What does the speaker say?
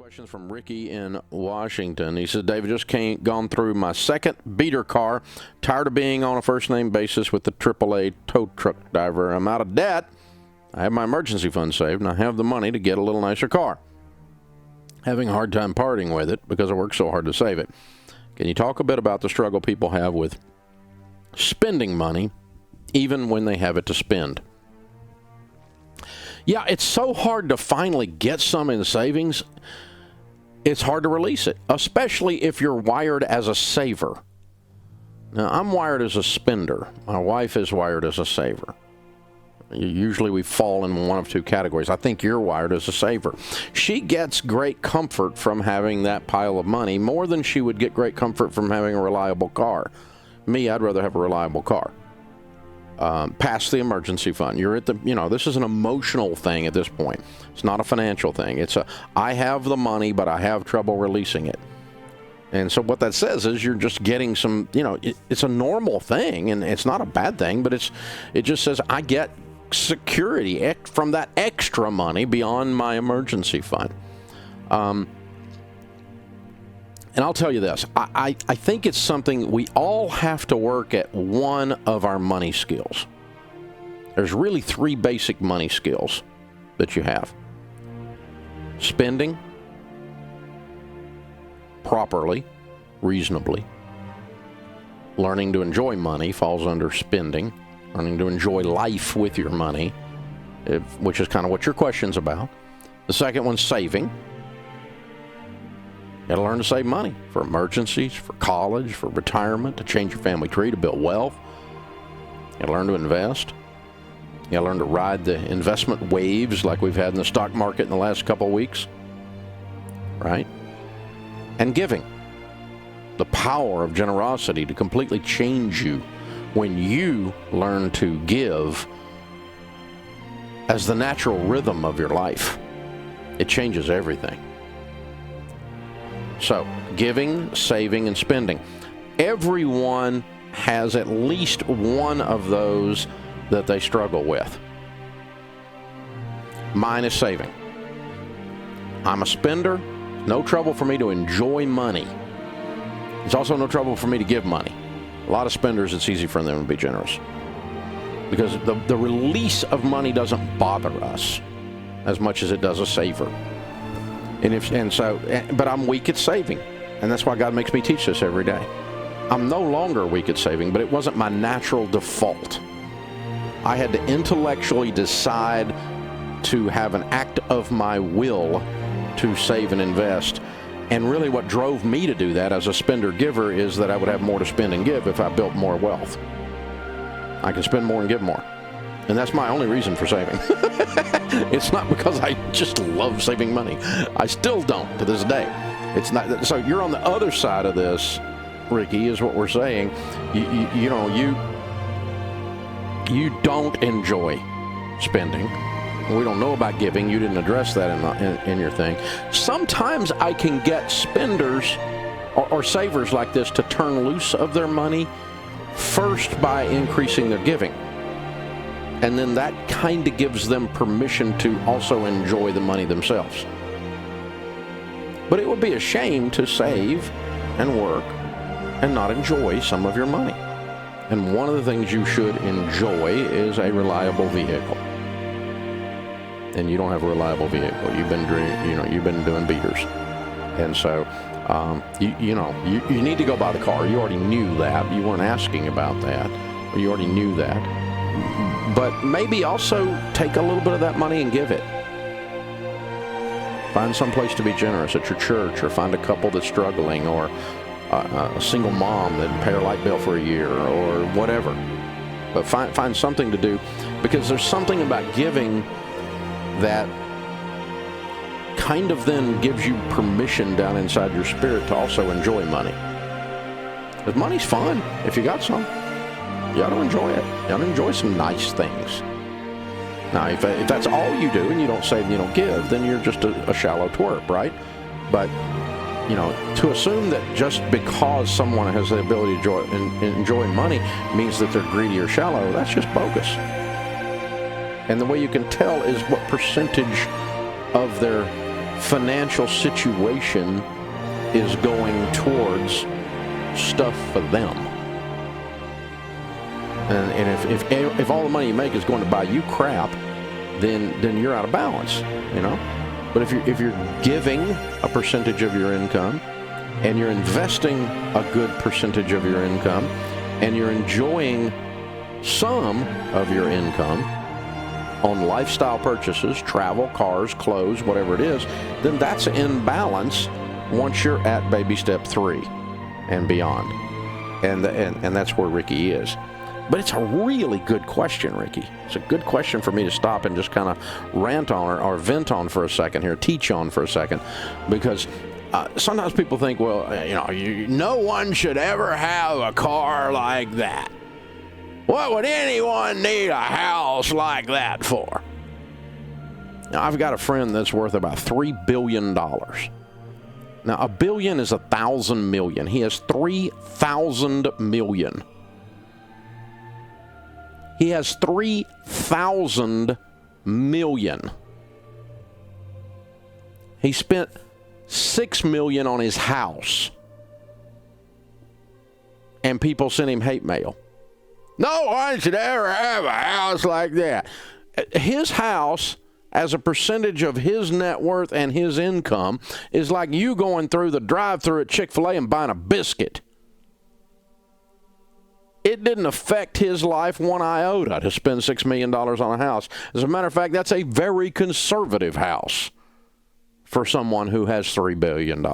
Questions from Ricky in Washington. He says, David, just gone through my second beater car. Tired of being on a first-name basis with the AAA tow truck driver. I'm out of debt. I have my emergency fund saved, and I have the money to get a little nicer car. Having a hard time parting with it because I worked so hard to save it. Can you talk a bit about the struggle people have with spending money, even when they have it to spend? Yeah, it's so hard to finally get some in savings. It's hard to release it, especially if you're wired as a saver. Now, I'm wired as a spender. My wife is wired as a saver. Usually we fall in one of two categories. I think you're wired as a saver. She gets great comfort from having that pile of money, more than she would get great comfort from having a reliable car. Me, I'd rather have a reliable car. Past the emergency fund. You're at the, this is an emotional thing at this point. It's not a financial thing. I have the money, but I have trouble releasing it. And so what that says is you're just getting some, it's a normal thing, and it's not a bad thing, but it just says I get security from that extra money beyond my emergency fund. And I'll tell you this, I think it's something we all have to work at, one of our money skills. There's really three basic money skills that you have. Spending properly, reasonably. Learning to enjoy money falls under spending. Learning to enjoy life with your money, which is kind of what your question's about. The second one's saving. You got to learn to save money for emergencies, for college, for retirement, to change your family tree, to build wealth. You got to learn to invest. You got to learn to ride the investment waves like we've had in the stock market in the last couple of weeks. Right? And giving. The power of generosity to completely change you when you learn to give as the natural rhythm of your life. It changes everything. So, giving, saving, and spending. Everyone has at least one of those that they struggle with. Mine is saving. I'm a spender. No trouble for me to enjoy money. It's also no trouble for me to give money. A lot of spenders, it's easy for them to be generous. Because the release of money doesn't bother us as much as it does a saver. But I'm weak at saving, and that's why God makes me teach this every day. I'm no longer weak at saving, but it wasn't my natural default. I had to intellectually decide to have an act of my will to save and invest. And really what drove me to do that as a spender-giver is that I would have more to spend and give if I built more wealth. I can spend more and give more. And that's my only reason for saving. It's not because I just love saving money. I still don't to this day. It's not. So you're on the other side of this, Ricky, is what we're saying. You don't enjoy spending. We don't know about giving. You didn't address that in your thing. Sometimes I can get spenders or savers like this to turn loose of their money first by increasing their giving. And then that kind of gives them permission to also enjoy the money themselves. But it would be a shame to save and work and not enjoy some of your money. And one of the things you should enjoy is a reliable vehicle. And you don't have a reliable vehicle. You've been doing beaters. And so, you need to go buy the car. You already knew that. You weren't asking about that. You already knew that. But maybe also take a little bit of that money and give it. Find some place to be generous at your church, or find a couple that's struggling, or a single mom that pay her light bill for a year, or whatever. But find something to do, because there's something about giving that kind of then gives you permission down inside your spirit to also enjoy money. Because money's fun if you got some. You ought to enjoy it. You ought to enjoy some nice things. Now, if that's all you do and you don't save and you don't give, then you're just a shallow twerp, right? But, to assume that just because someone has the ability to enjoy money means that they're greedy or shallow, that's just bogus. And the way you can tell is what percentage of their financial situation is going towards stuff for them. And if all the money you make is going to buy you crap, then you're out of balance, you know. But if you're giving a percentage of your income, and you're investing a good percentage of your income, and you're enjoying some of your income on lifestyle purchases, travel, cars, clothes, whatever it is, then that's in balance once you're at baby step 3 and beyond. And that's where Ricky is. But it's a really good question, Ricky. It's a good question for me to stop and just kind of rant on or vent on for a second here, teach on for a second, because sometimes people think, well, no one should ever have a car like that. What would anyone need a house like that for? Now, I've got a friend that's worth about $3 billion. Now, a billion is 1,000 million. He has 3,000 million. He has 3,000 million. He spent $6 million on his house. And people sent him hate mail. No one should ever have a house like that. His house, as a percentage of his net worth and his income, is like you going through the drive-thru at Chick-fil-A and buying a biscuit. It didn't affect his life one iota to spend $6 million on a house. As a matter of fact, that's a very conservative house for someone who has $3 billion.